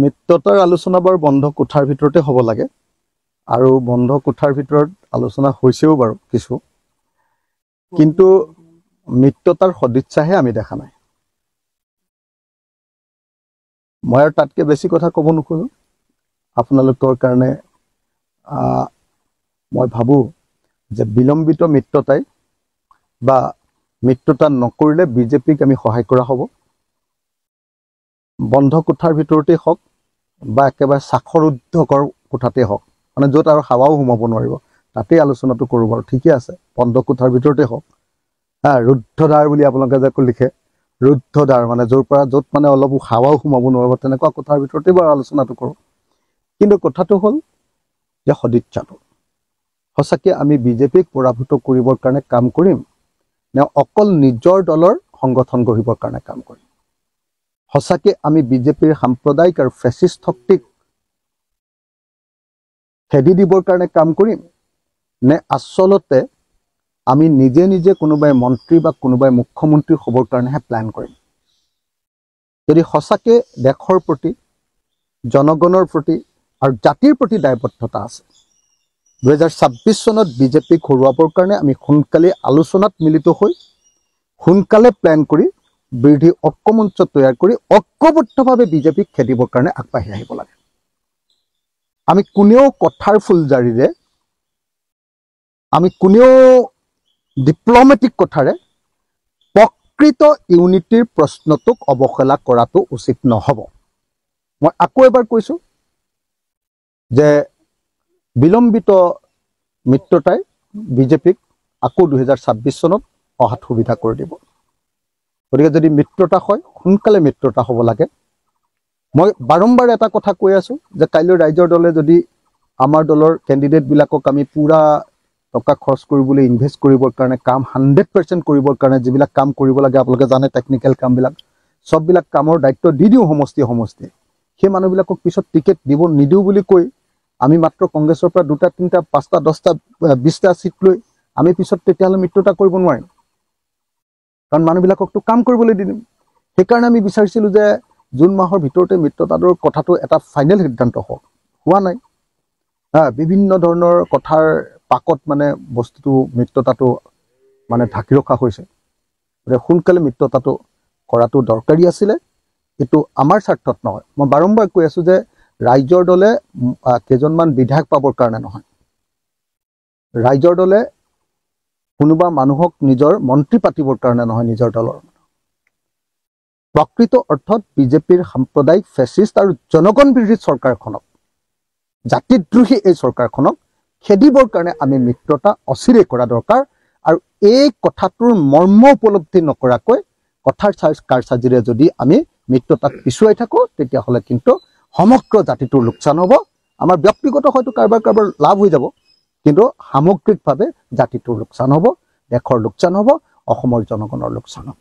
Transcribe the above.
মিত্ৰতাৰ আলোচনা বাৰু বন্ধ কোঠাৰ ভিতৰতে হ'ব লাগে আৰু বন্ধ কোঠাৰ ভিতৰত আলোচনা হৈছেও বাৰু কিছু, কিন্তু মিত্ৰতাৰ সদিচ্ছাহে আমি দেখা নাই। মই আৰু তাতকৈ বেছি কথা ক'ব নোখোজো। আপোনালোকৰ কাৰণে মই ভাবোঁ যে বিলম্বিত মিত্ৰতাই বা মিত্ৰতা নকৰিলে বিজেপিক আমি সহায় কৰা হ'ব। বন্ধ কোঠাৰ ভিতৰতেই হওক বা একেবাৰে সাখৰোদ্ধকৰ কোঠাতেই হওক, মানে য'ত আৰু হাৱাও সোমাব নোৱাৰিব, তাতেই আলোচনাটো কৰোঁ বাৰু, ঠিকে আছে, বন্ধ কোঠাৰ ভিতৰতে হওক। ৰুদ্ধদ্বাৰ বুলি আপোনালোকে যে লিখে, ৰুদ্ধদ্বাৰ মানে য'ত মানে অলপ হাৱাও সোমাব নোৱাৰিব, তেনেকুৱা কোঠাৰ ভিতৰতে বাৰু আলোচনাটো কৰোঁ। কিন্তু কথাটো হ'ল যে সদিচ্ছাটো সঁচাকৈ আমি বিজেপিক পৰাভূত কৰিবৰ কাৰণে কাম কৰিম নে অকল নিজৰ দলৰ সংগঠন গঢ়িবৰ কাৰণে কাম কৰিম? সঁচাকৈ আমি বিজেপিৰ সাম্প্ৰদায়িক আৰু ফেচিষ্ট শক্তিক খেদি দিবৰ কাৰণে কাম কৰিম নে আচলতে আমি নিজে নিজে কোনোবাই মন্ত্ৰী বা কোনোবাই মুখ্যমন্ত্ৰী হ'বৰ কাৰণেহে প্লেন কৰিম? যদি সঁচাকৈ দেশৰ প্ৰতি, জনগণৰ প্ৰতি আৰু জাতিৰ প্ৰতি দায়বদ্ধতা আছে, 2026 চনত বিজেপিক হৰুৱাবৰ কাৰণে আমি সোনকালে আলোচনাত মিলিত হৈ সোনকালে প্লেন কৰি বিৰোধী ঐক্যমঞ্চ তৈয়াৰ কৰি ঐক্যবদ্ধভাৱে বিজেপিক খেদিবৰ কাৰণে আগবাঢ়ি আহিব লাগে। আমি কোনেও কথাৰ ফুলজাৰিৰে, আমি কোনেও ডিপ্ল'মেটিক কথাৰে প্ৰকৃত ইউনিটিৰ প্ৰশ্নটোক অৱহেলা কৰাটো উচিত নহ'ব। মই আকৌ এবাৰ কৈছোঁ যে বিলম্বিত মিত্ৰতাই বিজেপিক আকৌ 2026 চনত অহাত সুবিধা কৰি দিব। গতিকে যদি মিত্ৰতা হয়, সোনকালে মিত্ৰতা হ'ব লাগে। মই বাৰম্বাৰ এটা কথা কৈ আছোঁ যে কাইলৈ ৰাইজৰ দলে যদি আমাৰ দলৰ কেণ্ডিডেটবিলাকক আমি পূৰা টকা খৰচ কৰিবলৈ, ইনভেষ্ট কৰিবৰ কাৰণে, কাম 100% কৰিবৰ কাৰণে যিবিলাক কাম কৰিব লাগে, আপোনালোকে জানে টেকনিকেল কামবিলাক, চববিলাক কামৰ দায়িত্ব দি দিওঁ সমষ্টিয়ে, সেই মানুহবিলাকক পিছত টিকেট নিদিওঁ বুলি কৈ আমি মাত্ৰ কংগ্ৰেছৰ পৰা 2টা 3টা 5টা 10টা 20টা চিট লৈ আমি পিছত তেতিয়াহ'লে মিত্ৰতা কৰিব নোৱাৰিম, কাৰণ মানুহবিলাককতো কাম কৰিবলৈ দি দিম। সেইকাৰণে আমি বিচাৰিছিলোঁ যে জুন মাহৰ ভিতৰতে মিত্ৰতাটোৰ কথাটো এটা ফাইনেল সিদ্ধান্ত হোৱা নাই। বিভিন্ন ধৰণৰ কথাৰ পাকত মানে বস্তুটো মিত্ৰতাটো মানে ঢাকি ৰখা হৈছে। গতিকে সোনকালে মিত্ৰতাটো কৰাটো দৰকাৰী আছিলে। এইটো আমাৰ স্বাৰ্থত নহয়। মই বাৰম্বাৰ কৈ আছোঁ যে ৰাইজৰ দলে কেইজনমান বিধায়ক পাবৰ কাৰণে নহয়, ৰাইজৰ দলে কোনোবা মানুহক নিজৰ মন্ত্ৰী পাতিবৰ কাৰণে নহয়, নিজৰ দলৰ প্ৰকৃত অৰ্থত বিজেপিৰ সাম্প্ৰদায়িক ফেচিষ্ট আৰু জনগণ বিৰোধী চৰকাৰখনক, জাতিদ্ৰোহী এই চৰকাৰখনক খেদিবৰ কাৰণে আমি মিত্ৰতা অচিৰে কৰা দৰকাৰ। আৰু এই কথাটোৰ মৰ্ম উপলব্ধি নকৰাকৈ কথাৰ কাৰচাজিৰে যদি আমি মিত্ৰতাক পিছুৱাই থাকোঁ, তেতিয়াহ'লে কিন্তু সমগ্ৰ জাতিটোৰ লোকচান হ'ব। আমাৰ ব্যক্তিগত হয়তো কাৰোবাৰ লাভ হৈ যাব, কিন্তু সামগ্ৰিকভাৱে জাতিটোৰ লোকচান হ'ব, দেশৰ লোকচান হ'ব, অসমৰ জনগণৰ লোকচান হ'ব।